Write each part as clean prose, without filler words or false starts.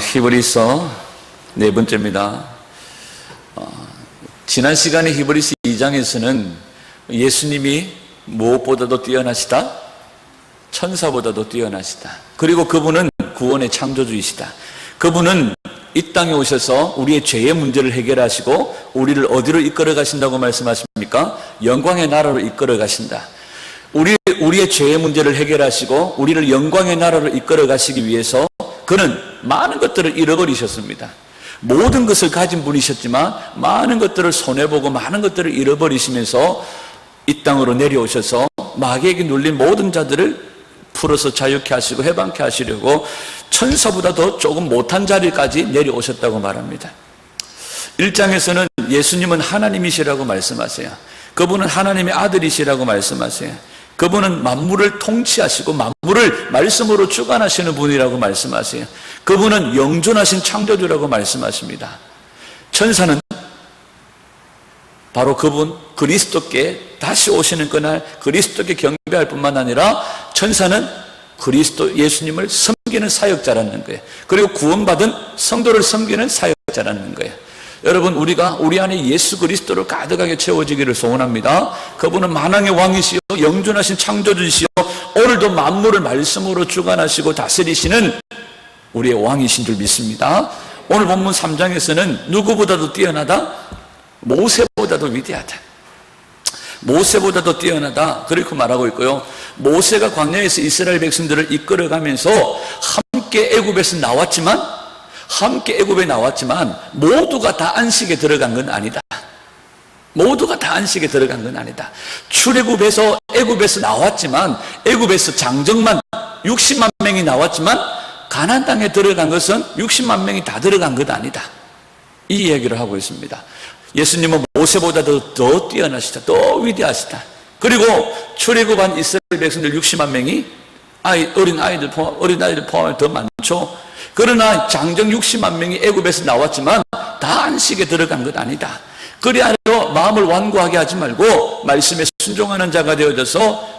히브리서 네 번째입니다. 지난 시간에 히브리서 2장에서는 예수님이 무엇보다도 뛰어나시다? 천사보다도 뛰어나시다. 그리고 그분은 구원의 창조주이시다. 그분은 이 땅에 오셔서 우리의 죄의 문제를 해결하시고 우리를 어디로 이끌어 가신다고 말씀하십니까? 영광의 나라로 이끌어 가신다. 우리의 죄의 문제를 해결하시고 우리를 영광의 나라로 이끌어 가시기 위해서 그는 많은 것들을 잃어버리셨습니다. 모든 것을 가진 분이셨지만 많은 것들을 손해보고 많은 것들을 잃어버리시면서 이 땅으로 내려오셔서 마귀에게 눌린 모든 자들을 풀어서 자유케 하시고 해방케 하시려고 천사보다 더 조금 못한 자리까지 내려오셨다고 말합니다. 1장에서는 예수님은 하나님이시라고 말씀하세요. 그분은 하나님의 아들이시라고 말씀하세요. 그분은 만물을 통치하시고 만물을 말씀으로 주관하시는 분이라고 말씀하세요. 그분은 영존하신 창조주라고 말씀하십니다. 천사는 바로 그분 그리스도께 다시 오시는 그날 그리스도께 경배할 뿐만 아니라 천사는 그리스도 예수님을 섬기는 사역자라는 거예요. 그리고 구원받은 성도를 섬기는 사역자라는 거예요. 여러분, 우리가 우리 안에 예수 그리스도를 가득하게 채워지기를 소원합니다. 그분은 만왕의 왕이시요 영존하신 창조주시요 오늘도 만물을 말씀으로 주관하시고 다스리시는 우리의 왕이신 줄 믿습니다. 오늘 본문 3장에서는 누구보다도 뛰어나다? 모세보다도 위대하다. 모세보다도 뛰어나다. 그렇게 말하고 있고요. 모세가 광야에서 이스라엘 백성들을 이끌어가면서 함께 애굽에서 함께 애굽에 나왔지만 모두가 다 안식에 들어간 건 아니다. 모두가 다 안식에 들어간 건 아니다. 출애굽에서 애굽에서 나왔지만 애굽에서 장정만 60만 명이 나왔지만 가나안 땅에 들어간 것은 60만 명이 다 들어간 것 아니다. 이 이야기를 하고 있습니다. 예수님은 모세보다도 더 뛰어나시다. 더 위대하시다. 그리고 출애굽한 이스라엘 백성들 60만 명이 어린아이들 포함해 더 많죠. 그러나 장정 60만 명이 애굽에서 나왔지만 다 안식에 들어간 것 아니다. 그리 하여 마음을 완고하게 하지 말고 말씀에 순종하는 자가 되어져서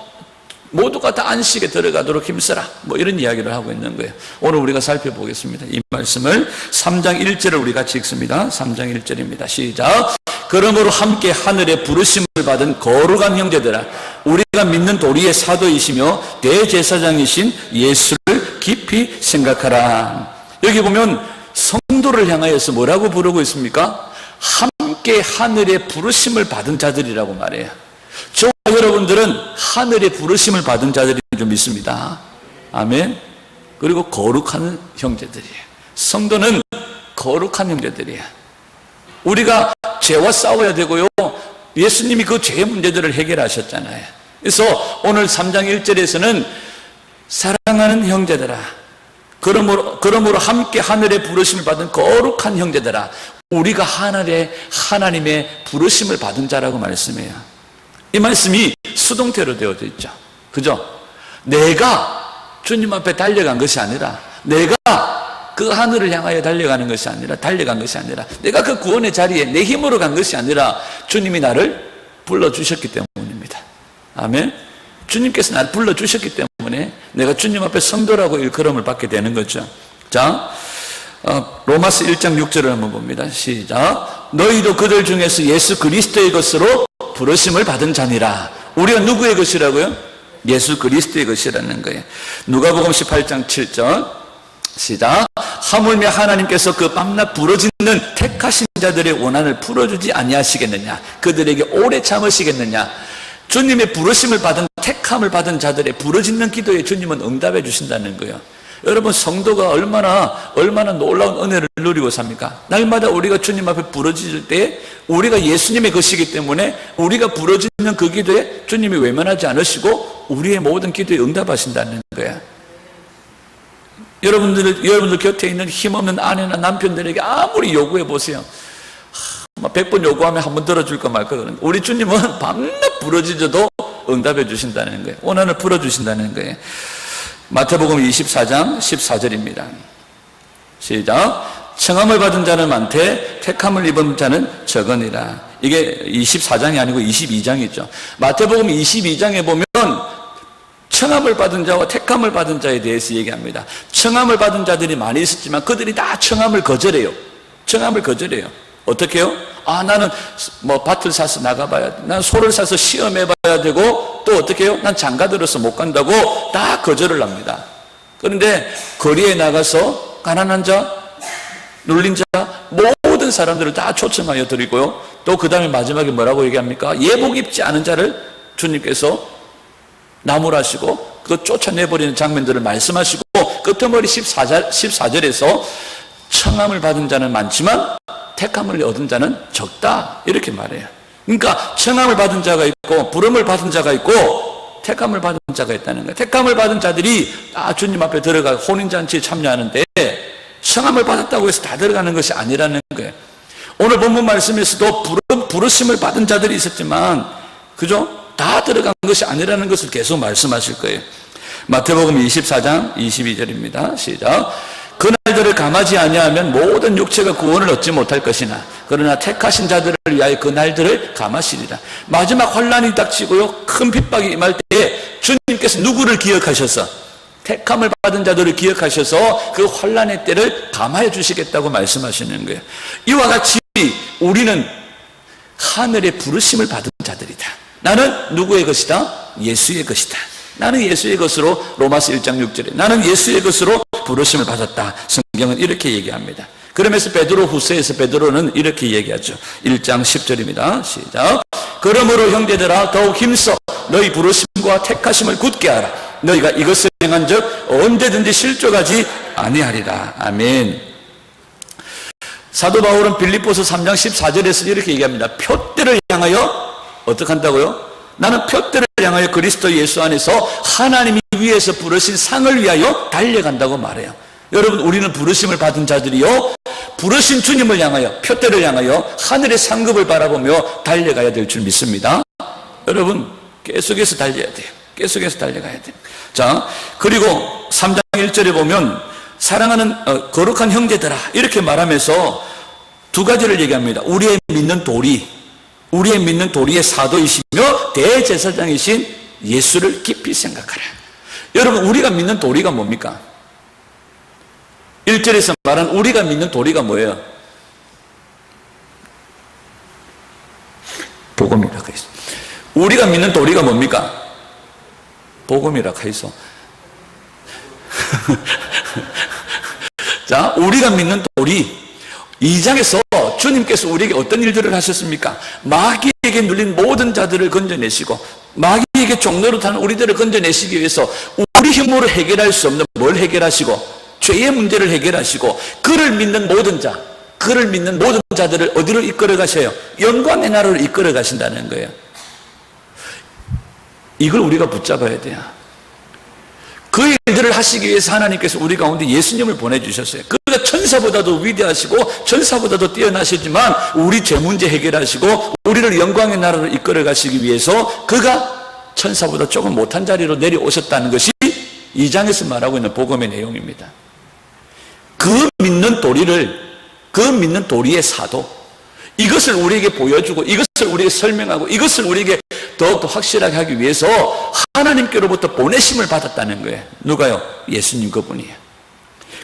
모두가 다 안식에 들어가도록 힘쓰라. 이런 이야기를 하고 있는 거예요. 오늘 우리가 살펴보겠습니다. 이 말씀을 3장 1절을 우리 같이 읽습니다. 3장 1절입니다. 시작. 그러므로 함께 하늘의 부르심을 받은 거룩한 형제들아, 우리가 믿는 도리의 사도이시며 대제사장이신 예수를 깊이 생각하라. 여기 보면 성도를 향하여서 뭐라고 부르고 있습니까? 함께 하늘의 부르심을 받은 자들이라고 말해요. 저와 여러분들은 하늘의 부르심을 받은 자들인 줄 믿습니다. 아멘. 그리고 거룩한 형제들이에요. 성도는 거룩한 형제들이에요. 우리가 죄와 싸워야 되고요. 예수님이 그 죄의 문제들을 해결하셨잖아요. 그래서 오늘 3장 1절에서는 사랑하는 형제들아, 그러므로 함께 하늘의 부르심을 받은 거룩한 형제들아, 우리가 하나님의 부르심을 받은 자라고 말씀해요. 이 말씀이 수동태로 되어져 있죠. 그죠? 내가 주님 앞에 달려간 것이 아니라, 내가 그 하늘을 향하여 달려간 것이 아니라 내가 그 구원의 자리에 내 힘으로 간 것이 아니라 주님이 나를 불러주셨기 때문입니다. 아멘. 주님께서 나를 불러주셨기 때문에 내가 주님 앞에 성도라고 일컬음을 받게 되는 거죠. 자, 로마서 1장 6절을 한번 봅니다. 시작. 너희도 그들 중에서 예수 그리스도의 것으로 부르심을 받은 자니라. 우리가 누구의 것이라고요? 예수 그리스도의 것이라는 거예요. 누가복음 18장 7절 시작. 하물며 하나님께서 그 밤낮 부르짖는 택하신 자들의 원한을 풀어주지 아니하시겠느냐? 그들에게 오래 참으시겠느냐? 주님의 부르심을 받은 택함을 받은 자들의 부르짖는 기도에 주님은 응답해 주신다는 거예요. 여러분, 성도가 얼마나 놀라운 은혜를 누리고 삽니까? 날마다 우리가 주님 앞에 부르짖을 때 우리가 예수님의 것이기 때문에 우리가 부르짖는 그 기도에 주님이 외면하지 않으시고 우리의 모든 기도에 응답하신다는 거예요. 여러분들 곁에 있는 힘없는 아내나 남편들에게 아무리 요구해 보세요. 100번 요구하면 한 번 들어줄까 말까 그런. 우리 주님은 밤낮 부르짖어도 응답해 주신다는 거예요. 원한을 풀어주신다는 거예요. 마태복음 24장 14절입니다. 시작. 청함을 받은 자는 많되 택함을 입은 자는 적으니라. 이게 24장이 아니고 22장이죠. 마태복음 22장에 보면 청함을 받은 자와 택함을 받은 자에 대해서 얘기합니다. 청함을 받은 자들이 많이 있었지만 그들이 다 청함을 거절해요. 청함을 거절해요. 어떻게 해요? 나는 뭐 밭을 사서 나가봐야 돼. 난 소를 사서 시험해봐야 되고, 또 어떻게 해요? 난 장가들어서 못 간다고 다 거절을 합니다. 그런데 거리에 나가서 가난한 자, 눌린 자, 모든 사람들을 다 초청하여 드리고요. 또 그 다음에 마지막에 뭐라고 얘기합니까? 예복 입지 않은 자를 주님께서 나무라시고 그 쫓아내버리는 장면들을 말씀하시고, 끝머리 14절에서 청함을 받은 자는 많지만 택함을 얻은 자는 적다, 이렇게 말해요. 그러니까 청함을 받은 자가 있고 부름을 받은 자가 있고 택함을 받은 자가 있다는 거예요. 택함을 받은 자들이 다 주님 앞에 들어가 혼인잔치에 참여하는데, 청함을 받았다고 해서 다 들어가는 것이 아니라는 거예요. 오늘 본문 말씀에서도 부르심을 받은 자들이 있었지만, 그죠? 다 들어간 것이 아니라는 것을 계속 말씀하실 거예요. 마태복음 24장 22절입니다. 시작. 그날들을 감하지 아니하면 모든 육체가 구원을 얻지 못할 것이나 그러나 택하신 자들을 위하여 그날들을 감하시리라. 마지막 환난이 닥치고요, 큰 핍박이 임할 때에 주님께서 누구를 기억하셔서, 택함을 받은 자들을 기억하셔서 그 환난의 때를 감하여 주시겠다고 말씀하시는 거예요. 이와 같이 우리는 하늘의 부르심을 받은 자들이다. 나는 누구의 것이다? 예수의 것이다. 나는 예수의 것으로, 로마서 1장 6절에 나는 예수의 것으로 부르심을 받았다. 성경은 이렇게 얘기합니다. 그러면서 베드로 후서에서 베드로는 이렇게 얘기하죠. 1장 10절입니다. 시작. 그러므로 형제들아 더욱 힘써 너희 부르심과 택하심을 굳게 하라. 너희가 이것을 행한 적 언제든지 실족하지 아니하리라. 아멘. 사도 바울은 빌립보서 3장 14절에서 이렇게 얘기합니다. 표대를 향하여 어떻게 한다고요? 나는 표대를 향하여 그리스도 예수 안에서 하나님이 위에서 부르신 상을 위하여 달려간다고 말해요. 여러분, 우리는 부르심을 받은 자들이요, 부르신 주님을 향하여, 표대를 향하여 하늘의 상급을 바라보며 달려가야 될 줄 믿습니다. 여러분, 계속해서 달려야 돼요. 계속해서 달려가야 돼요. 자, 그리고 3장 1절에 보면 사랑하는 거룩한 형제들아, 이렇게 말하면서 두 가지를 얘기합니다. 우리의 믿는 도리의 사도이시며 대제사장이신 예수를 깊이 생각하라. 여러분, 우리가 믿는 도리가 뭡니까? 1절에서 말한 우리가 믿는 도리가 뭐예요? 복음이라 하있어. 우리가 믿는 도리가 뭡니까? 복음이라 하있어. 자, 우리가 믿는 도리 2장에서 주님께서 우리에게 어떤 일들을 하셨습니까? 마귀에게 눌린 모든 자들을 건져내시고 마귀에게 종로로 타는 우리들을 건져내시기 위해서 우리 힘으로 해결할 수 없는 뭘 해결하시고, 죄의 문제를 해결하시고 그를 믿는 모든 자들을 어디로 이끌어 가셔요? 영광의 나라로 이끌어 가신다는 거예요. 이걸 우리가 붙잡아야 돼요. 그 일들을 하시기 위해서 하나님께서 우리 가운데 예수님을 보내주셨어요. 그가 천사보다도 위대하시고 천사보다도 뛰어나시지만 우리 죄 문제 해결하시고 우리를 영광의 나라로 이끌어 가시기 위해서 그가 천사보다 조금 못한 자리로 내려오셨다는 것이 2장에서 말하고 있는 복음의 내용입니다. 그 믿는 도리의 사도, 이것을 우리에게 보여주고 이것을 우리에게 설명하고 이것을 우리에게 더욱더 확실하게 하기 위해서 하나님께로부터 보내심을 받았다는 거예요. 누가요? 예수님 그분이에요.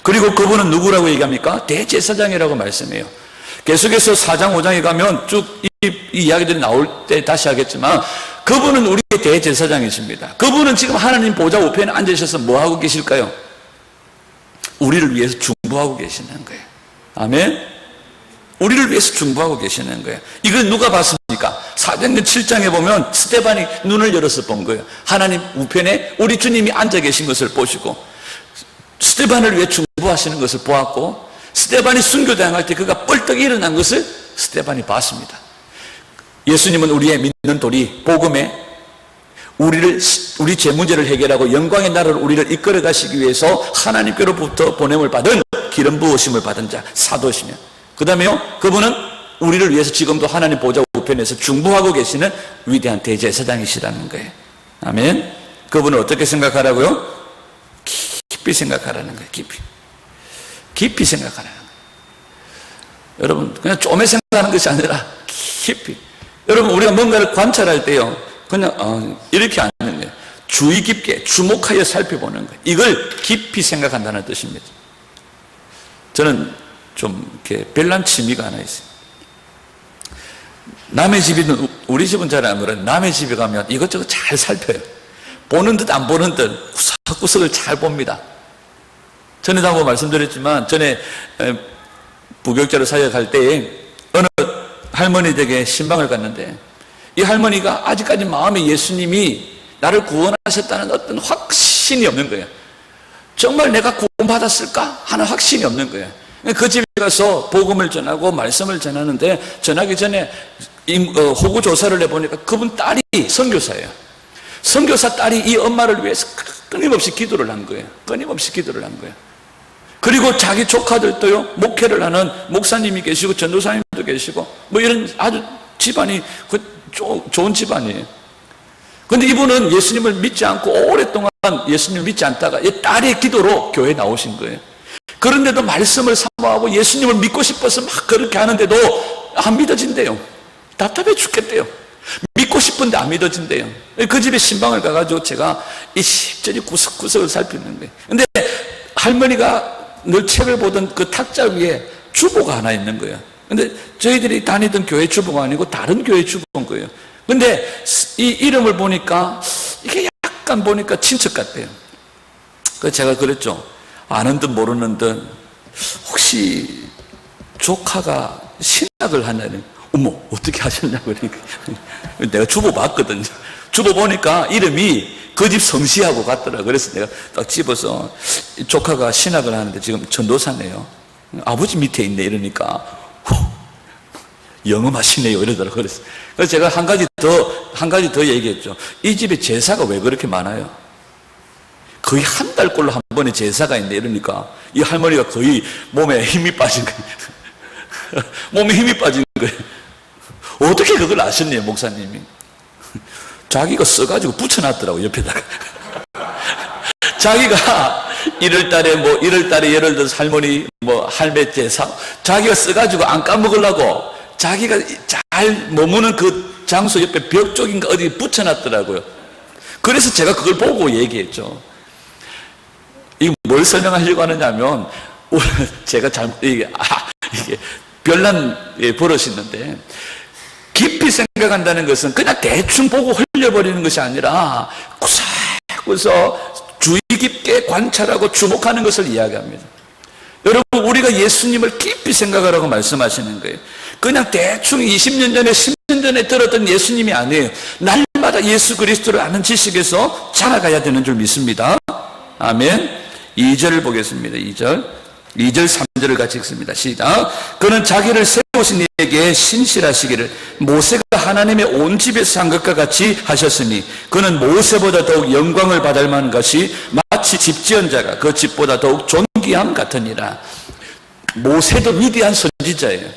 그리고 그분은 누구라고 얘기합니까? 대제사장이라고 말씀해요. 계속해서 4장 5장에 가면 쭉 이 이야기들이 나올 때 다시 하겠지만 그분은 우리의 대제사장이십니다. 그분은 지금 하나님 보좌 우편에 앉으셔서 뭐하고 계실까요? 우리를 위해서 중보하고 계시는 거예요. 아멘. 우리를 위해서 중보하고 계시는 거예요. 이걸 누가 봤습니까? 사도행전 7장에 보면 스데반이 눈을 열어서 본 거예요. 하나님 우편에 우리 주님이 앉아 계신 것을 보시고 스데반을 위해 중보하시는 것을 보았고, 스데반이 순교당할 때 그가 뻘떡 일어난 것을 스데반이 봤습니다. 예수님은 우리의 믿는 도리, 복음에 우리 죄 문제를 해결하고 영광의 나라로 우리를 이끌어 가시기 위해서 하나님께로부터 보냄을 받은, 기름 부으심을 받은 자, 사도시며, 그 다음에요, 그분은 우리를 위해서 지금도 하나님 보좌 우편에서 중보하고 계시는 위대한 대제사장이시라는 거예요. 아멘. 그분을 어떻게 생각하라고요? 깊이 생각하라는 거예요. 깊이 생각하라는 거예요. 여러분, 그냥 쪼매 생각하는 것이 아니라 깊이. 여러분, 우리가 뭔가를 관찰할 때요, 그냥 이렇게 하는 거예요. 주의 깊게 주목하여 살펴보는 거예요. 이걸 깊이 생각한다는 뜻입니다. 저는 좀 이렇게 별난 취미가 하나 있어요. 남의 집이든 우리 집은 잘 안 그래요. 남의 집에 가면 이것저것 잘 살펴요. 보는 듯 안 보는 듯 구석구석을 잘 봅니다. 전에도 한번 말씀드렸지만, 전에 부교육자로 사역할 때 어느 할머니 댁에 신방을 갔는데, 이 할머니가 아직까지 마음에 예수님이 나를 구원하셨다는 어떤 확신이 없는 거예요. 정말 내가 구원받았을까 하는 확신이 없는 거예요. 그 집에 가서 복음을 전하고 말씀을 전하는데, 전하기 전에 호구 조사를 해보니까 그분 딸이 선교사예요. 선교사 딸이 이 엄마를 위해서 끊임없이 기도를 한 거예요. 끊임없이 기도를 한 거예요. 그리고 자기 조카들도요, 목회를 하는 목사님이 계시고 전도사님도 계시고 뭐 이런 아주 집안이 좋은 집안이에요. 그런데 이분은 예수님을 믿지 않고 오랫동안 예수님을 믿지 않다가 이 딸의 기도로 교회에 나오신 거예요. 그런데도 말씀을 사모하고 예수님을 믿고 싶어서 막 그렇게 하는데도 안 믿어진대요. 답답해 죽겠대요. 믿고 싶은데 안 믿어진대요. 그 집에 신방을 가가지고 제가 이 십절이 구석구석을 살피는 거예요. 근데 할머니가 늘 책을 보던 그 탁자 위에 주보가 하나 있는 거예요. 근데 저희들이 다니던 교회 주보가 아니고 다른 교회 주보인 거예요. 근데 이 이름을 보니까 이게 약간 보니까 친척 같대요. 그래서 제가 그랬죠. 아는 듯 모르는 듯 혹시 조카가 신학을 하냐니, 어머 어떻게 하셨냐고. 그러니까 내가 주보 봤거든요. 주보 보니까 이름이 그 집 성씨하고 같더라. 그래서 내가 딱 집어서 조카가 신학을 하는데 지금 전도사네요. 아버지 밑에 있네 이러니까 영험하시네요 이러더라고요. 그래서 제가 한 가지 더 얘기했죠. 이 집에 제사가 왜 그렇게 많아요? 거의 한 달 꼴로 한 번에 제사가 있네 이러니까 이 할머니가 거의 몸에 힘이 빠진 거예요. 몸에 힘이 빠진 거예요. 어떻게 그걸 아셨네요, 목사님이? 자기가 써가지고 붙여놨더라고, 옆에다가. 자기가 1월달에 예를 들어서 할머니, 할매 제사, 자기가 써가지고 안 까먹으려고 자기가 잘 머무는 그 장소 옆에 벽 쪽인가 어디 붙여놨더라고요. 그래서 제가 그걸 보고 얘기했죠. 이거 뭘 설명하려고 하느냐면, 제가 이게 별난 버릇이 있는데, 깊이 생각한다는 것은 그냥 대충 보고 흘려버리는 것이 아니라 구석구석 주의 깊게 관찰하고 주목하는 것을 이야기합니다. 여러분, 우리가 예수님을 깊이 생각하라고 말씀하시는 거예요. 그냥 대충 20년 전에 10년 전에 들었던 예수님이 아니에요. 날마다 예수 그리스도를 아는 지식에서 자라가야 되는 줄 믿습니다. 아멘. 2절을 보겠습니다. 2절 3절을 같이 읽습니다. 시작. 그는 자기를 세우신 이에게 신실하시기를 모세가 하나님의 온 집에서 한 것과 같이 하셨으니 그는 모세보다 더욱 영광을 받을 만한 것이 마치 집 지은 자가 그 집보다 더욱 존귀함 같으니라. 모세도 위대한 선지자예요.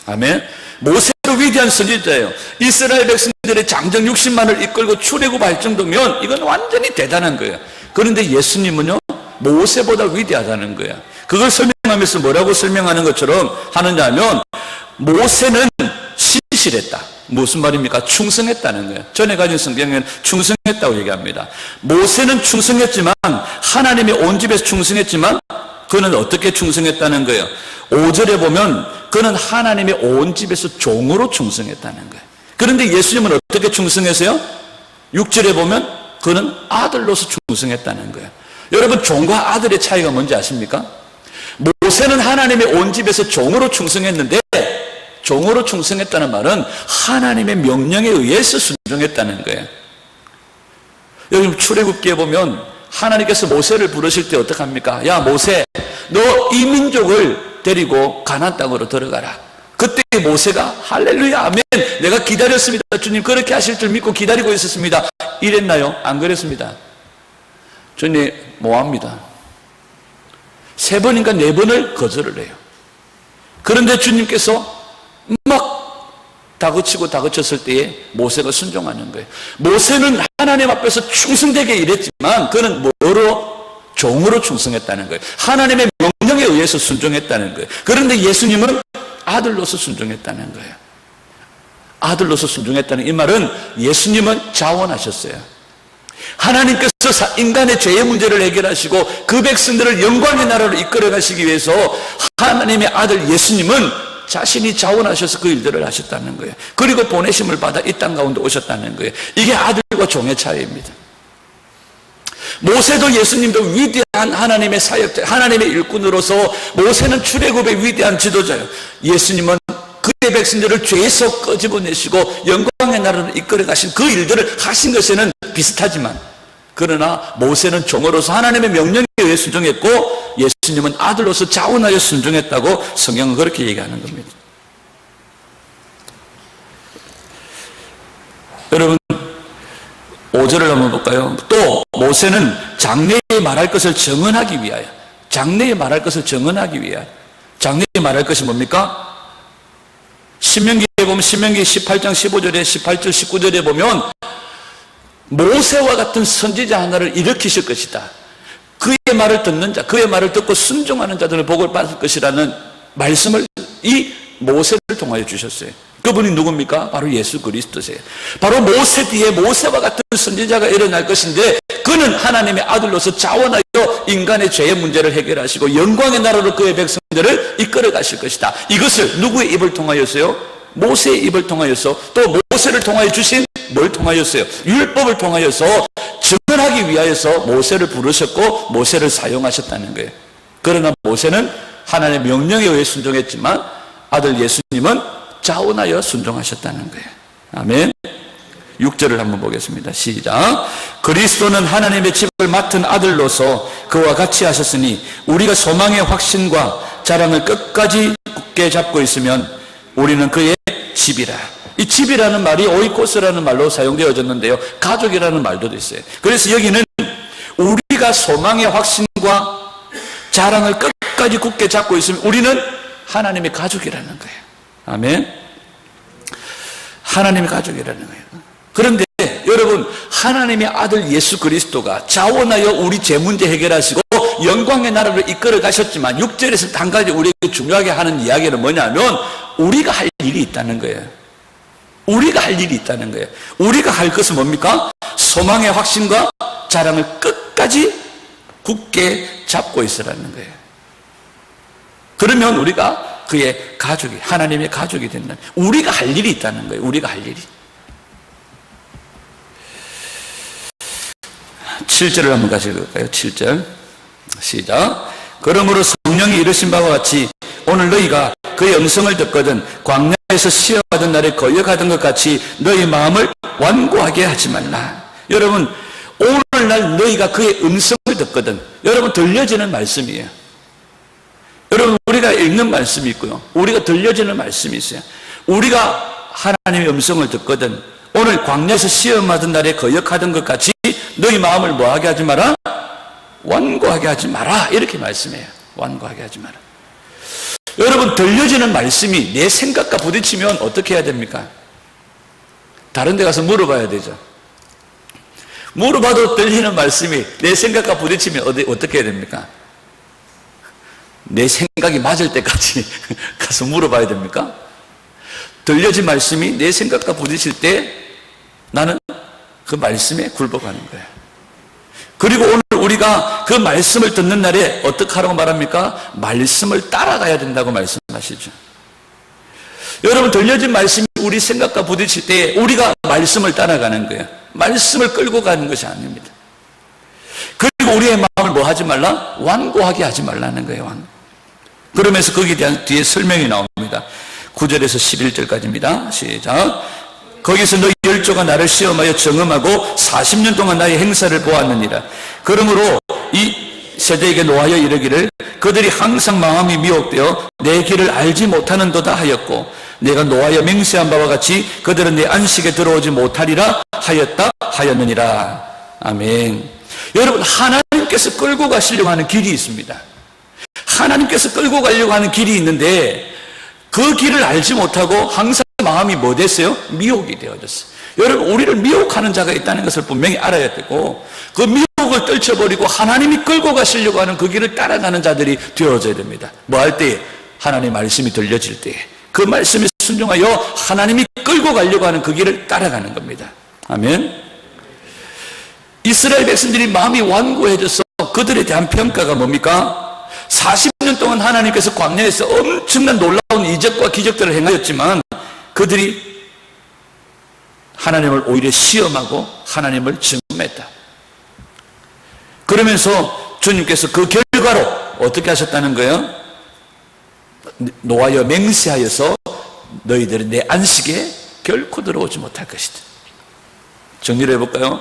아멘. 모세도 위대한 선지자예요. 이스라엘 백성들의 장정 60만을 이끌고 출애굽할 정도면 이건 완전히 대단한 거예요. 그런데 예수님은요, 모세보다 위대하다는 거예요. 그걸 설명하면서 뭐라고 설명하는 것처럼 하느냐 하면, 모세는 신실했다. 무슨 말입니까? 충성했다는 거예요. 전에 가진 성경에는 충성했다고 얘기합니다. 모세는 충성했지만, 하나님의 온 집에서 충성했지만, 그는 어떻게 충성했다는 거예요? 5절에 보면 그는 하나님의 온 집에서 종으로 충성했다는 거예요. 그런데 예수님은 어떻게 충성했어요? 6절에 보면 그는 아들로서 충성했다는 거예요. 여러분, 종과 아들의 차이가 뭔지 아십니까? 모세는 하나님의 온 집에서 종으로 충성했는데, 종으로 충성했다는 말은 하나님의 명령에 의해서 순종했다는 거예요. 여러분, 출애굽기에 보면 하나님께서 모세를 부르실 때 어떻게 합니까? 야, 모세, 너 이 민족을 데리고 가나안 땅으로 들어가라. 그때 모세가 할렐루야, 아멘, 내가 기다렸습니다. 주님 그렇게 하실 줄 믿고 기다리고 있었습니다. 이랬나요? 안 그랬습니다. 주님 뭐합니다? 3번인가 4번을 거절을 해요. 그런데 주님께서 막 다그쳤을 때에 모세가 순종하는 거예요. 모세는 하나님 앞에서 충성되게 일했지만 그는 뭐로? 종으로 충성했다는 거예요. 하나님의 명령에 의해서 순종했다는 거예요. 그런데 예수님은 아들로서 순종했다는 거예요. 아들로서 순종했다는 이 말은 예수님은 자원하셨어요. 하나님께서 인간의 죄의 문제를 해결하시고 그 백성들을 영광의 나라로 이끌어 가시기 위해서 하나님의 아들 예수님은 자신이 자원하셔서 그 일들을 하셨다는 거예요. 그리고 보내심을 받아 이 땅 가운데 오셨다는 거예요. 이게 아들과 종의 차이입니다. 모세도 예수님도 위대한 하나님의 사역자, 하나님의 일꾼으로서 모세는 출애굽의 위대한 지도자예요. 예수님은 그의 백성들을 죄에서 끄집어내시고 영광의 나라를 이끌어 가신 그 일들을 하신 것에는 비슷하지만, 그러나 모세는 종으로서 하나님의 명령에 의해 순종했고 예수님은 아들로서 자원하여 순종했다고 성경은 그렇게 얘기하는 겁니다. 여러분 5절을 한번 볼까요? 또 모세는 장래에 말할 것을 정언하기 위하여, 장래에 말할 것을 정언하기 위하여, 장래에 말할 것이 뭡니까? 신명기에 보면, 신명기 18장 15절에 18절 19절에 보면 모세와 같은 선지자 하나를 일으키실 것이다. 그의 말을 듣는 자, 그의 말을 듣고 순종하는 자들을 복을 받을 것이라는 말씀을 이 모세를 통하여 주셨어요. 그분이 누굽니까? 바로 예수 그리스도세요. 바로 모세 뒤에 모세와 같은 선지자가 일어날 것인데, 그는 하나님의 아들로서 자원하여 인간의 죄의 문제를 해결하시고 영광의 나라로 그의 백성들을 이끌어 가실 것이다. 이것을 누구의 입을 통하여서요? 모세의 입을 통하여서, 또 모세를 통하여 주신 뭘 통하였어요? 율법을 통하여서 증언하기 위하여서 모세를 부르셨고 모세를 사용하셨다는 거예요. 그러나 모세는 하나님의 명령에 의해 순종했지만 아들 예수님은 자원하여 순종하셨다는 거예요. 아멘. 6절을 한번 보겠습니다. 시작. 그리스도는 하나님의 집을 맡은 아들로서 그와 같이 하셨으니 우리가 소망의 확신과 자랑을 끝까지 굳게 잡고 있으면 우리는 그의 집이라. 이 집이라는 말이 오이코스라는 말로 사용되어졌는데요, 가족이라는 말도 있어요. 그래서 여기는 우리가 소망의 확신과 자랑을 끝까지 굳게 잡고 있으면 우리는 하나님의 가족이라는 거예요. 아멘. 하나님의 가족이라는 거예요. 그런데 여러분, 하나님의 아들 예수 그리스도가 자원하여 우리 죄 문제 해결하시고 영광의 나라를 이끌어 가셨지만 6절에서 한 가지 우리에게 중요하게 하는 이야기는 뭐냐면 우리가 할 일이 있다는 거예요. 우리가 할 일이 있다는 거예요. 우리가 할 것은 뭡니까? 소망의 확신과 자랑을 끝까지 굳게 잡고 있으라는 거예요. 그러면 우리가 그의 가족이, 하나님의 가족이 된다. 우리가 할 일이 있다는 거예요. 우리가 할 일이. 7절을 한번 같이 읽을까요? 7절 시작. 그러므로 성령이 이르신 바와 같이 오늘 너희가 그의 음성을 듣거든 광야에서 시험받은 날에 거역하던 것 같이 너희 마음을 완고하게 하지 말라. 여러분, 오늘날 너희가 그의 음성을 듣거든, 여러분 들려지는 말씀이에요. 여러분, 우리가 읽는 말씀이 있고요, 우리가 들려지는 말씀이 있어요. 우리가 하나님의 음성을 듣거든 오늘 광야에서 시험받은 날에 거역하던 것 같이 너희 마음을 뭐하게 하지 마라? 완고하게 하지 마라. 이렇게 말씀해요. 완고하게 하지 마라. 여러분, 들려지는 말씀이 내 생각과 부딪히면 어떻게 해야 됩니까? 다른 데 가서 물어봐야 되죠. 물어봐도 들리는 말씀이 내 생각과 부딪히면 어떻게 해야 됩니까? 내 생각이 맞을 때까지 가서 물어봐야 됩니까? 들려진 말씀이 내 생각과 부딪힐 때 나는 그 말씀에 굴복하는 거예요. 그리고 오늘 우리가 그 말씀을 듣는 날에 어떻게 하라고 말합니까? 말씀을 따라가야 된다고 말씀하시죠. 여러분, 들려진 말씀이 우리 생각과 부딪힐 때 우리가 말씀을 따라가는 거예요. 말씀을 끌고 가는 것이 아닙니다. 그리고 우리의 마음을 뭐 하지 말라? 완고하게 하지 말라는 거예요. 그러면서 거기에 대한 뒤에 설명이 나옵니다. 9절에서 11절까지입니다. 시작. 거기서 너희 열조가 나를 시험하여 정음하고 40년 동안 나의 행사를 보았느니라. 그러므로 이 세대에게 노하여 이르기를 그들이 항상 마음이 미혹되어 내 길을 알지 못하는도다 하였고 내가 노하여 맹세한 바와 같이 그들은 내 안식에 들어오지 못하리라 하였다 하였느니라. 아멘. 여러분, 하나님께서 끌고 가시려고 하는 길이 있습니다. 하나님께서 끌고 가려고 하는 길이 있는데 그 길을 알지 못하고 항상 마음이 뭐 됐어요? 미혹이 되어졌어요. 여러분, 우리를 미혹하는 자가 있다는 것을 분명히 알아야 되고 그 미혹을 떨쳐버리고 하나님이 끌고 가시려고 하는 그 길을 따라가는 자들이 되어져야 됩니다. 뭐 할 때? 하나님의 말씀이 들려질 때 그 말씀에 순종하여 하나님이 끌고 가려고 하는 그 길을 따라가는 겁니다. 아멘. 이스라엘 백성들이 마음이 완고해져서 그들에 대한 평가가 뭡니까? 40년 동안 하나님께서 광야에서 엄청난 놀라운 이적과 기적들을 행하였지만 그들이 하나님을 오히려 시험하고 하나님을 증오했다. 그러면서 주님께서 그 결과로 어떻게 하셨다는 거예요? 노하여 맹세하여서 너희들은 내 안식에 결코 들어오지 못할 것이다. 정리를 해볼까요?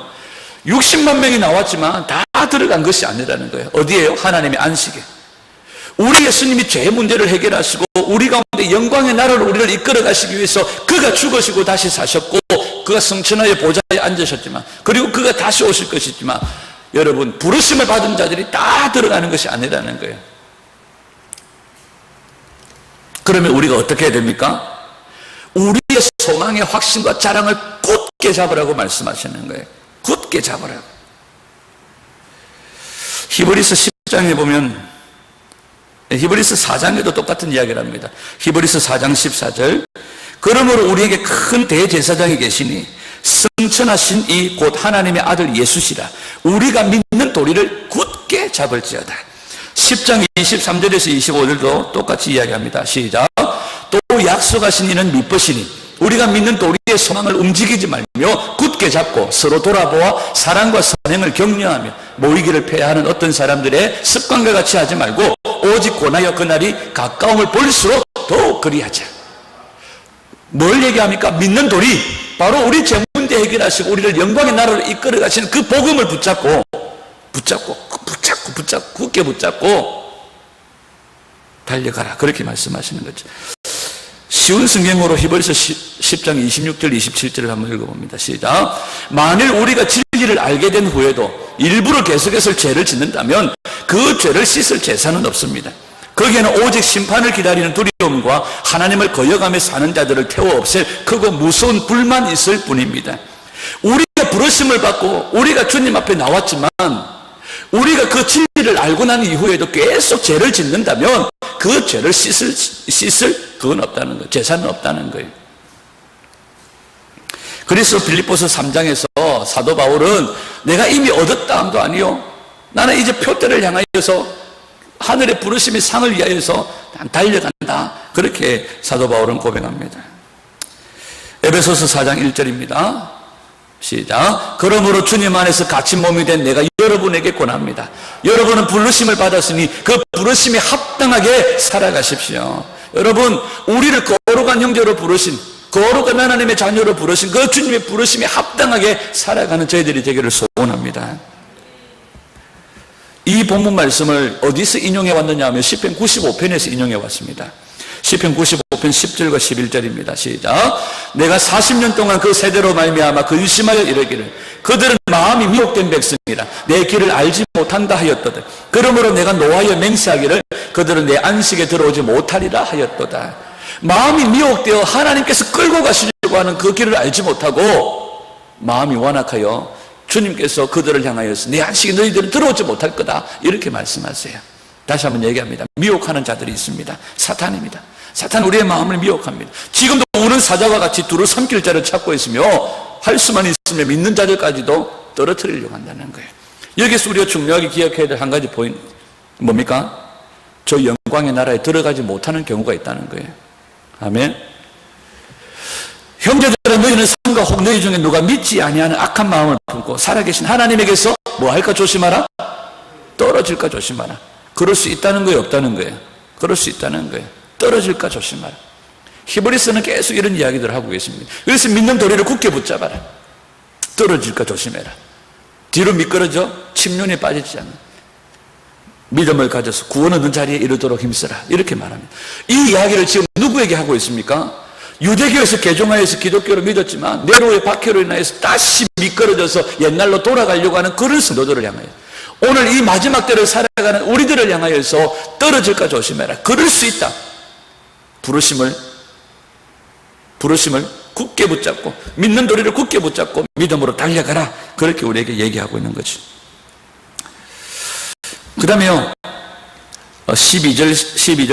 60만 명이 나왔지만 다 들어간 것이 아니라는 거예요. 어디에요? 하나님의 안식에. 우리 예수님이 죄 문제를 해결하시고 우리 가운데 영광의 나라로 우리를 이끌어 가시기 위해서 그가 죽으시고 다시 사셨고 그가 성천하의 보좌에 앉으셨지만 그리고 그가 다시 오실 것이지만 여러분 부르심을 받은 자들이 다 들어가는 것이 아니라는 거예요. 그러면 우리가 어떻게 해야 됩니까? 우리의 소망의 확신과 자랑을 굳게 잡으라고 말씀하시는 거예요. 굳게 잡으라고. 히브리서 10장에 보면 히브리서 4장에도 똑같은 이야기를 합니다. 히브리서 4장 14절 그러므로 우리에게 큰 대제사장이 계시니 성천하신 이 곧 하나님의 아들 예수시라 우리가 믿는 도리를 굳게 잡을지어다. 10장 23절에서 25절도 똑같이 이야기합니다. 시작. 또 약속하신 이는 미쁘시니 우리가 믿는 도리의 소망을 움직이지 말며 굳게 잡고 서로 돌아보아 사랑과 선행을 격려하며 모이기를 폐하는 어떤 사람들의 습관과 같이 하지 말고 오직 권하여 그날이 가까움을 볼수록 더욱 그리하자. 뭘 얘기합니까? 믿는 도리, 바로 우리 죄 문제 해결하시고 우리를 영광의 나라로 이끌어 가시는 그 복음을 붙잡고 굳게 붙잡고 달려가라. 그렇게 말씀하시는 거죠. 쉬운 성경으로 히브리서 10장 26절 27절을 한번 읽어봅니다. 시작. 만일 우리가 진리를 알게 된 후에도 일부러 계속해서 죄를 짓는다면 그 죄를 씻을 제사는 없습니다. 거기에는 오직 심판을 기다리는 두려움과 하나님을 거역하며 사는 자들을 태워 없앨 크고 무서운 불만 있을 뿐입니다. 우리가 부르심을 받고 우리가 주님 앞에 나왔지만 우리가 그 진리를 알고 난 이후에도 계속 죄를 짓는다면 그 죄를 씻을 그건 없다는 거예요. 제사는 없다는 거예요. 그래서 빌립보서 3장에서 사도 바울은 내가 이미 얻었다 함도 아니요 나는 이제 표대를 향하여서 하늘의 부르심의 상을 위하여서 달려간다. 그렇게 사도 바울은 고백합니다. 에베소서 4장 1절입니다. 시작. 그러므로 주님 안에서 갇힌 몸이 된 내가 여러분에게 권합니다. 여러분은 부르심을 받았으니 그 부르심에 합당하게 살아가십시오. 여러분, 우리를 거룩한 형제로 부르신, 거룩한 하나님의 자녀로 부르신 그 주님의 부르심에 합당하게 살아가는 저희들이 되기를 소원합니다. 이 본문 말씀을 어디서 인용해 왔느냐 하면 시편 95편에서 인용해 왔습니다. 시편 95편 10절과 11절입니다. 시작. 내가 40년 동안 그 세대로 말미암아 근심하여 이르기를 그들은 마음이 미혹된 백성이라 내 길을 알지 못한다 하였도다. 그러므로 내가 노하여 맹세하기를 그들은 내 안식에 들어오지 못하리라 하였도다. 마음이 미혹되어 하나님께서 끌고 가시려고 하는 그 길을 알지 못하고 마음이 완악하여 주님께서 그들을 향하여서 내 안식에 너희들은 들어오지 못할 거다. 이렇게 말씀하세요. 다시 한번 얘기합니다. 미혹하는 자들이 있습니다. 사탄입니다. 사탄은 우리의 마음을 미혹합니다. 지금도 우는 사자와 같이 두루 삼킬 자를 찾고 있으며 할 수만 있으면 믿는 자들까지도 떨어뜨리려고 한다는 거예요. 여기서 우리가 중요하게 기억해야 될 한 가지 포인트 뭡니까? 저 영광의 나라에 들어가지 못하는 경우가 있다는 거예요. 아멘. 형제들아 너희는 삼가 혹 너희 중에 누가 믿지 아니하는 악한 마음을 품고 살아계신 하나님에게서 뭐 할까 조심하라? 떨어질까 조심하라. 그럴 수 있다는 거예요, 없다는 거예요? 그럴 수 있다는 거예요. 떨어질까 조심하라. 히브리서는 계속 이런 이야기들을 하고 계십니다. 그래서 믿는 도리를 굳게 붙잡아라. 떨어질까 조심해라. 뒤로 미끄러져 침륜에 빠지지 않는 믿음을 가져서 구원 얻는 자리에 이르도록 힘쓰라. 이렇게 말합니다. 이 이야기를 지금 누구에게 하고 있습니까? 유대교에서 개종하여서 기독교를 믿었지만 네로의 박해로 인하여서 다시 미끄러져서 옛날로 돌아가려고 하는 그런 성도들을 향하여 오늘 이 마지막 때를 살아가는 우리들을 향하여서 떨어질까 조심해라. 그럴 수 있다. 부르심을 굳게 붙잡고 믿는 도리를 굳게 붙잡고 믿음으로 달려가라. 그렇게 우리에게 얘기하고 있는 거죠. 그 다음에요 12절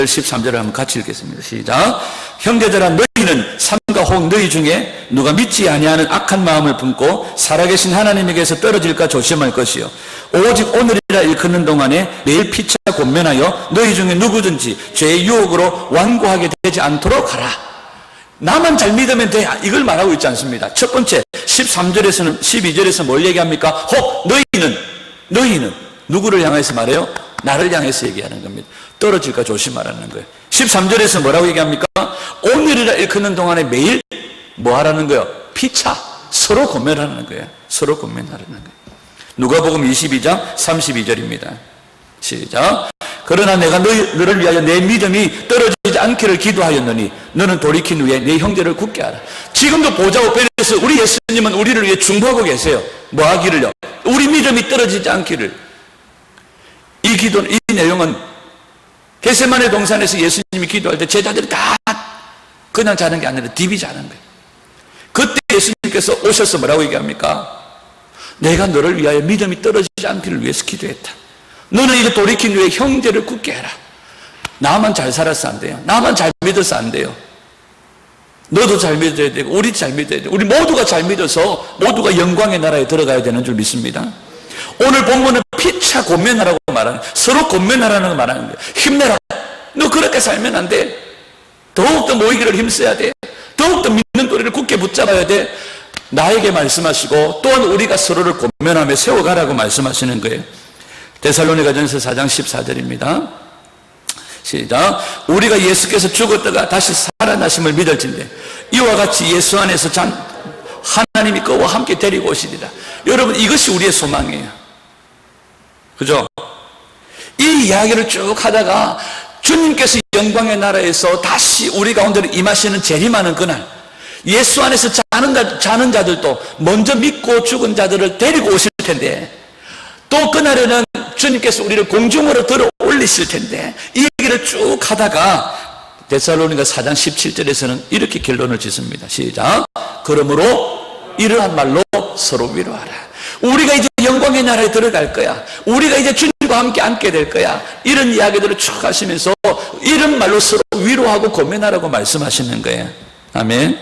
13절을 한번 같이 읽겠습니다. 시작. 형제들아 너희는 삼가 혹 너희 중에 누가 믿지 아니하는 악한 마음을 품고 살아계신 하나님에게서 떨어질까 조심할 것이요 오직 오늘이라 일컫는 동안에 내일 피차 권면하여 너희 중에 누구든지 죄의 유혹으로 완고하게 되지 않도록 하라. 나만 잘 믿으면 돼. 이걸 말하고 있지 않습니다. 첫 번째 13절에서는 12절에서 뭘 얘기합니까? 혹 너희는 누구를 향해서 말해요? 나를 향해서 얘기하는 겁니다. 떨어질까 조심하라는 거예요. 13절에서 뭐라고 얘기합니까? 오늘이라 일컫는 동안에 매일 뭐 하라는 거예요? 피차 서로 권면하는 거예요. 서로 권면하라는 거예요. 누가복음 22장 32절입니다. 시작. 그러나 내가 너를 위하여 내 믿음이 떨어지지 않기를 기도하였느니 너는 돌이킨 후에 내 형제를 굳게 하라. 지금도 보좌 우편에서 우리 예수님은 우리를 위해 중보하고 계세요. 뭐 하기를요? 우리 믿음이 떨어지지 않기를. 이 내용은 겟세마네 동산에서 예수님이 기도할 때 제자들이 다 그냥 자는 게 아니라 디비 자는 거예요. 그때 예수님께서 오셔서 뭐라고 얘기합니까? 내가 너를 위하여 믿음이 떨어지지 않기를 위해서 기도했다. 너는 이제 돌이킨 후에 형제를 굳게 해라. 나만 잘 살아서 안 돼요. 나만 잘 믿어서 안 돼요. 너도 잘 믿어야 되고 우리도 잘 믿어야 돼요. 우리 모두가 잘 믿어서 모두가 영광의 나라에 들어가야 되는 줄 믿습니다. 오늘 본문은 피차 권면하라고 말하는, 서로 권면하라는 거 말하는 거예요. 힘내라. 너 그렇게 살면 안 돼. 더욱더 모이기를 힘써야 돼. 더욱더 믿는 도리를 굳게 붙잡아야 돼. 나에게 말씀하시고 또한 우리가 서로를 권면하며 세워가라고 말씀하시는 거예요. 데살로니가전서 4장 14절입니다. 시작. 우리가 예수께서 죽었다가 다시 살아나심을 믿을진대 이와 같이 예수 안에서 하나님이 그와 함께 데리고 오시리라. 여러분, 이것이 우리의 소망이에요. 그죠? 이 이야기를 쭉 하다가 주님께서 영광의 나라에서 다시 우리 가운데로 임하시는 재림하는 그날, 예수 안에서 자는 자들도 먼저 믿고 죽은 자들을 데리고 오실 텐데, 또 그날에는 주님께서 우리를 공중으로 들어 올리실 텐데, 이 얘기를 쭉 하다가 데살로니가 4장 17절에서는 이렇게 결론을 짓습니다. 시작. 그러므로 이러한 말로 서로 위로하라. 우리가 이제 영광의 나라에 들어갈 거야. 우리가 이제 주님과 함께 앉게 될 거야. 이런 이야기들을 쭉 하시면서 이런 말로 서로 위로하고 고민하라고 말씀하시는 거예요. 아멘.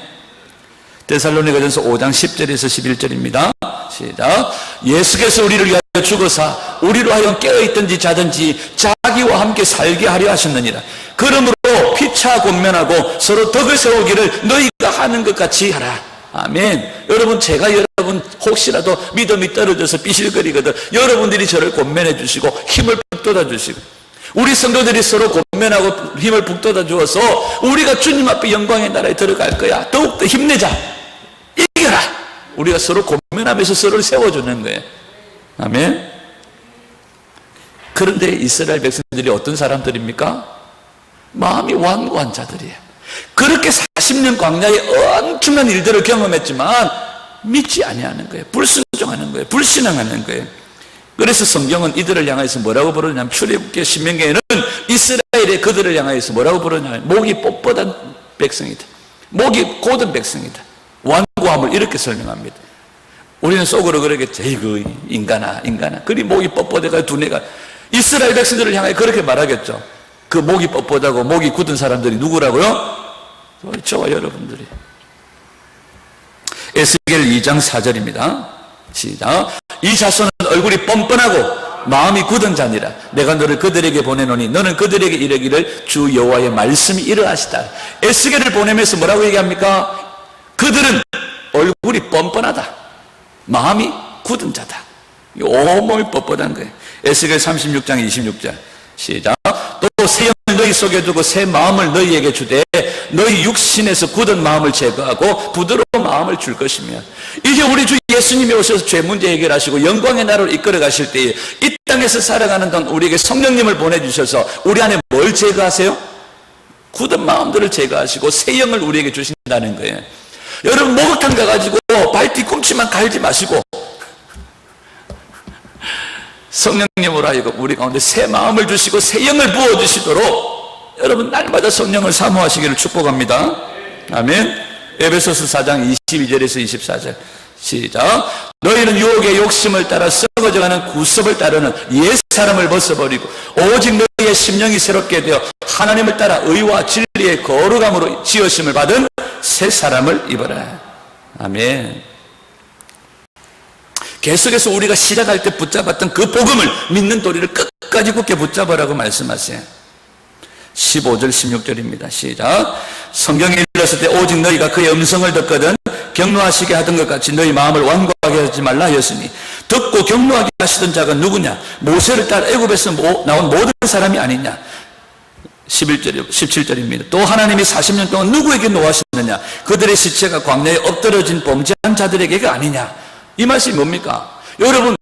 데살로니가전서 5장 10절에서 11절입니다. 시작. 예수께서 우리를 위하여 죽으사 우리로 하여금 깨어있든지 자든지 자기와 함께 살게 하려 하셨느니라. 그러므로 피차 권면하고 서로 덕을 세우기를 너희가 하는 것 같이 하라. 아멘. 여러분, 제가 여러분 혹시라도 믿음이 떨어져서 삐실거리거든 여러분들이 저를 권면해 주시고 힘을 북돋아 주시고, 우리 성도들이 서로 권면하고 힘을 북돋아 주어서 우리가 주님 앞에 영광의 나라에 들어갈 거야. 더욱더 힘내자. 이겨라. 우리가 서로 권면하면서 서로를 세워주는 거예요. 아멘. 그런데 이스라엘 백성들이 어떤 사람들입니까? 마음이 완고한 자들이에요. 그렇게 40년 광야에 엄청난 일들을 경험했지만 믿지 아니하는 거예요. 불순종하는 거예요. 불신앙하는 거예요. 그래서 성경은 이들을 향해서 뭐라고 부르냐면, 출애굽기 신명기에는 이스라엘의 그들을 향해서 뭐라고 부르냐면 목이 뻣뻣한 백성이다. 목이 곧은 백성이다. 완고함을 이렇게 설명합니다. 우리는 속으로 그러겠죠. 에이그 인간아. 그리 목이 뻣뻣해가 두뇌가. 이스라엘 백성들을 향해 그렇게 말하겠죠. 그 목이 뻣뻣하고 목이 굳은 사람들이 누구라고요? 저와 여러분들이. 에스겔 2장 4절입니다. 시작. 이 자손은 얼굴이 뻔뻔하고 마음이 굳은 자니라. 내가 너를 그들에게 보내노니 너는 그들에게 이르기를 주 여호와의 말씀이 이러하시다. 에스겔을 보내면서 뭐라고 얘기합니까? 그들은 얼굴이 뻔뻔하다. 마음이 굳은 자다. 온몸이 뻣뻣한 거예요. 에스겔 36장 26절. 시작. 또 새 영을 너희 속에 두고 새 마음을 너희에게 주되 너희 육신에서 굳은 마음을 제거하고 부드러운 마음을 줄 것이며, 이제 우리 주 예수님이 오셔서 죄 문제 해결하시고 영광의 나라로 이끌어 가실 때에 이 땅에서 살아가는 동안 우리에게 성령님을 보내주셔서 우리 안에 뭘 제거하세요? 굳은 마음들을 제거하시고 새 영을 우리에게 주신다는 거예요. 여러분, 목욕탕 가가지고 발 뒤꿈치만 갈지 마시고 성령님으로 하여금 우리 가운데 새 마음을 주시고 새 영을 부어주시도록 여러분 날마다 성령을 사모하시기를 축복합니다. 아멘. 에베소서 4장 22절에서 24절. 시작. 너희는 유혹의 욕심을 따라 썩어져가는 구습을 따르는 옛사람을 벗어버리고 오직 너희의 심령이 새롭게 되어 하나님을 따라 의와 진리의 거룩함으로 지으심을 받은 새 사람을 입어라. 아멘. 계속해서 우리가 시작할 때 붙잡았던 그 복음을 믿는 도리를 끝까지 굳게 붙잡으라고 말씀하세요. 15절 16절입니다. 시작. 성경에 일렀을 때 오직 너희가 그의 음성을 듣거든 경노하시게 하던 것 같이 너희 마음을 완고하게 하지 말라 하였으니 듣고 경노하게 하시던 자가 누구냐? 모세를 따라 애굽에서 나온 모든 사람이 아니냐? 17절입니다. 또 하나님이 40년 동안 누구에게 노하셨느냐? 그들의 시체가 광야에 엎드러진 범죄한 자들에게가 아니냐? 이 말씀이 뭡니까? 여러분,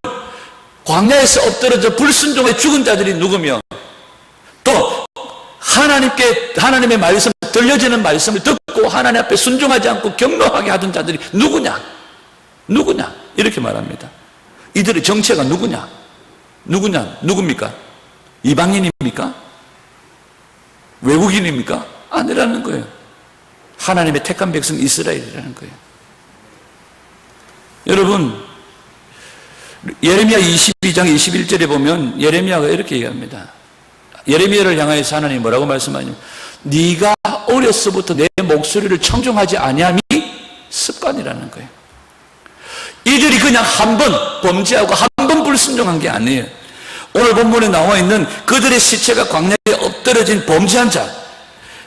광야에서 엎드러져 불순종에 죽은 자들이 누구며 또 하나님의 말씀, 들려지는 말씀을 듣고 하나님 앞에 순종하지 않고 경노하게 하던 자들이 누구냐? 이렇게 말합니다. 이들의 정체가 누굽니까? 이방인입니까? 외국인입니까? 아니라는 거예요. 하나님의 택한 백성 이스라엘이라는 거예요. 여러분, 예레미야 22장 21절에 보면 예레미야가 이렇게 얘기합니다. 예레미야를 향하여서 하나님이 뭐라고 말씀하냐면 네가 어려서부터 내 목소리를 청종하지 아니함이 습관이라는 거예요. 이들이 그냥 한 번 범죄하고 한 번 불순종한 게 아니에요. 오늘 본문에 나와 있는 그들의 시체가 광야에 엎드러진 범죄한 자,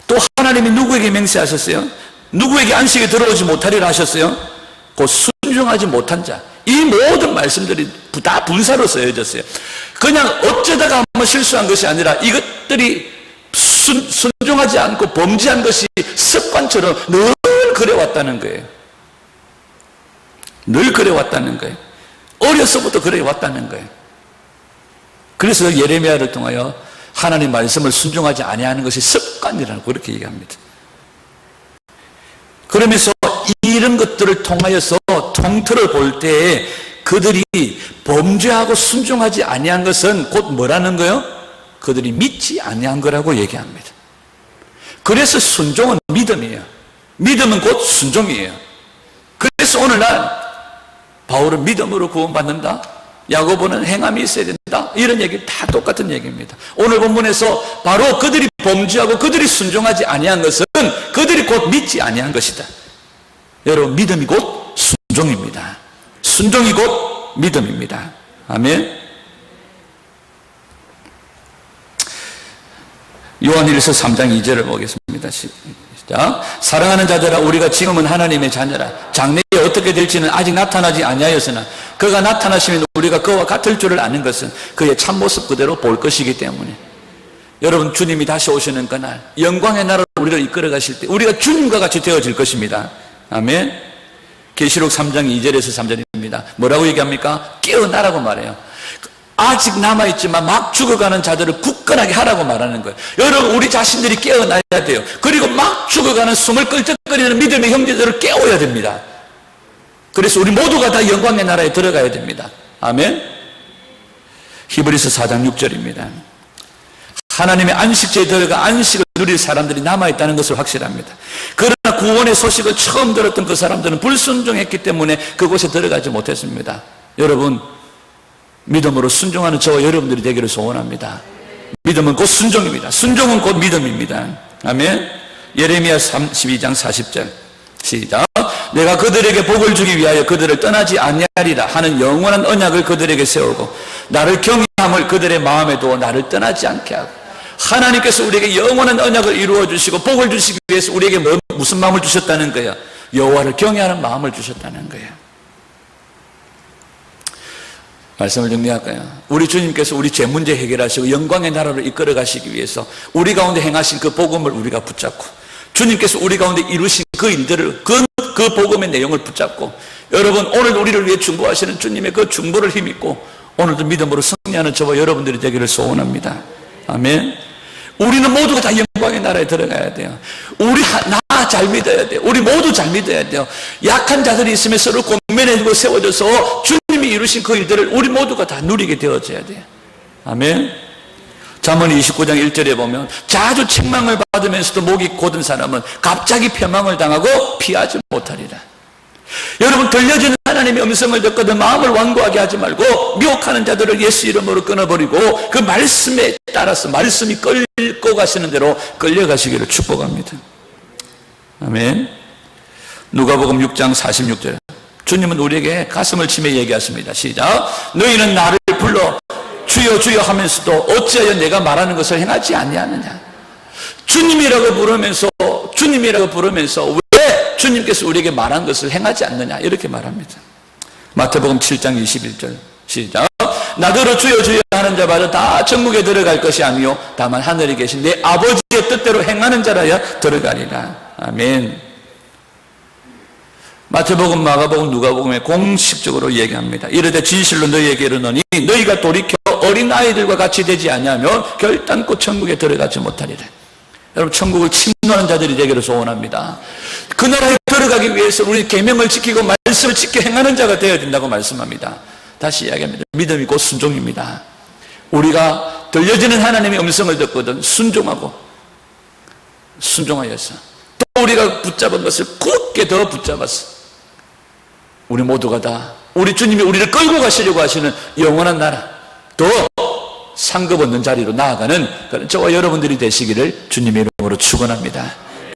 또 하나님이 누구에게 맹세하셨어요? 누구에게 안식에 들어오지 못하리라 하셨어요? 곧 순종하지 못한 자. 이 모든 말씀들이 다 분사로 쓰여졌어요. 그냥 어쩌다가 한번 실수한 것이 아니라 이것들이 순종하지 않고 범죄한 것이 습관처럼 늘 그래왔다는 거예요. 늘 그래왔다는 거예요. 어려서부터 그래왔다는 거예요. 그래서 예레미야를 통하여 하나님 말씀을 순종하지 아니하는 것이 습관이라고 그렇게 얘기합니다. 그러면서 이런 것들을 통하여서 통틀어 볼 때에 그들이 범죄하고 순종하지 아니한 것은 곧 뭐라는 거요? 그들이 믿지 아니한 거라고 얘기합니다. 그래서 순종은 믿음이에요. 믿음은 곧 순종이에요. 그래서 오늘날 바울은 믿음으로 구원받는다, 야고보는 행함이 있어야 된다, 이런 얘기 다 똑같은 얘기입니다. 오늘 본문에서 바로 그들이 범죄하고 그들이 순종하지 아니한 것은 그들이 곧 믿지 아니한 것이다. 여러분, 믿음이 곧 순종입니다. 순종이 곧 믿음입니다. 아멘. 요한일서 3장 2절을 보겠습니다. 시작. 사랑하는 자들아, 우리가 지금은 하나님의 자녀라. 장래에 어떻게 될지는 아직 나타나지 아니하였으나 그가 나타나시면 우리가 그와 같을 줄을 아는 것은 그의 참모습 그대로 볼 것이기 때문에. 여러분, 주님이 다시 오시는 그날 영광의 나라로 우리를 이끌어 가실 때 우리가 주님과 같이 되어질 것입니다. 아멘. 계시록 3장 2절에서 3절입니다. 뭐라고 얘기합니까? 깨어나라고 말해요. 아직 남아있지만 막 죽어가는 자들을 굳건하게 하라고 말하는 거예요. 여러분, 우리 자신들이 깨어나야 돼요. 그리고 막 죽어가는 숨을 끌적거리는 믿음의 형제들을 깨워야 됩니다. 그래서 우리 모두가 다 영광의 나라에 들어가야 됩니다. 아멘. 히브리서 4장 6절입니다. 하나님의 안식처에 들어가 안식을 누릴 사람들이 남아있다는 것을 확실합니다. 그러나 구원의 소식을 처음 들었던 그 사람들은 불순종했기 때문에 그곳에 들어가지 못했습니다. 여러분, 믿음으로 순종하는 저와 여러분들이 되기를 소원합니다. 믿음은 곧 순종입니다. 순종은 곧 믿음입니다. 아멘. 예레미야 32장 40절 시작. 내가 그들에게 복을 주기 위하여 그들을 떠나지 아니하리라 하는 영원한 언약을 그들에게 세우고 나를 경외함을 그들의 마음에 두어 나를 떠나지 않게 하고. 하나님께서 우리에게 영원한 언약을 이루어 주시고 복을 주시기 위해서 우리에게 무슨 마음을 주셨다는 거예요? 여호와를 경외하는 마음을 주셨다는 거예요. 말씀을 정리할까요? 우리 주님께서 우리 죄 문제 해결하시고 영광의 나라를 이끌어 가시기 위해서 우리 가운데 행하신 그 복음을 우리가 붙잡고, 주님께서 우리 가운데 이루신 그 일들을, 그 복음의 내용을 붙잡고, 여러분, 오늘 우리를 위해 중보하시는 주님의 그 중보를 힘입고 오늘도 믿음으로 승리하는 저와 여러분들이 되기를 소원합니다. 아멘. 우리는 모두가 다 영광의 나라에 들어가야 돼요. 나 잘 믿어야 돼요. 우리 모두 잘 믿어야 돼요. 약한 자들이 있으면 서로 권면해주고 세워져서 주님이 이루신 그 일들을 우리 모두가 다 누리게 되어져야 돼요. 아멘. 잠언 29장 1절에 보면 자주 책망을 받으면서도 목이 곧은 사람은 갑자기 패망을 당하고 피하지 못하리라. 여러분, 들려주는 하나님의 음성을 듣거든 마음을 완고하게 하지 말고 미혹하는 자들을 예수 이름으로 끊어버리고 그 말씀에 따라서 말씀이 끌고 가시는 대로 끌려가시기를 축복합니다. 아멘. 누가복음 6장 46절. 주님은 우리에게 가슴을 치며 얘기하십니다. 시작. 너희는 나를 불러 주여 주여 하면서도 어찌하여 내가 말하는 것을 행하지 아니하느냐. 주님이라고 부르면서 왜 주님께서 우리에게 말한 것을 행하지 않느냐, 이렇게 말합니다. 마태복음 7장 21절. 시작. 나더러 주여 주여 하는 자마다 다 천국에 들어갈 것이 아니요 다만 하늘에 계신 내 아버지의 뜻대로 행하는 자라야 들어가리라. 아멘. 마태복음, 마가복음, 누가복음에 공식적으로 얘기합니다. 이르되 진실로 너희에게 이르노니 너희가 돌이켜 어린아이들과 같이 되지 아니하면 결단코 천국에 들어가지 못하리라. 여러분, 천국을 침노하는 자들이 되기를 소원합니다. 그 나라에 들어가기 위해서 우리 계명을 지키고 말씀을 지켜 행하는 자가 되어야 된다고 말씀합니다. 다시 이야기합니다. 믿음이 곧 순종입니다. 우리가 들려지는 하나님의 음성을 듣거든 순종하여서 또 우리가 붙잡은 것을 굳게 더 붙잡았어. 우리 모두가 다 우리 주님이 우리를 끌고 가시려고 하시는 영원한 나라, 더 상급 없는 자리로 나아가는 그런 저와 여러분들이 되시기를 주님의 이름으로 축원합니다.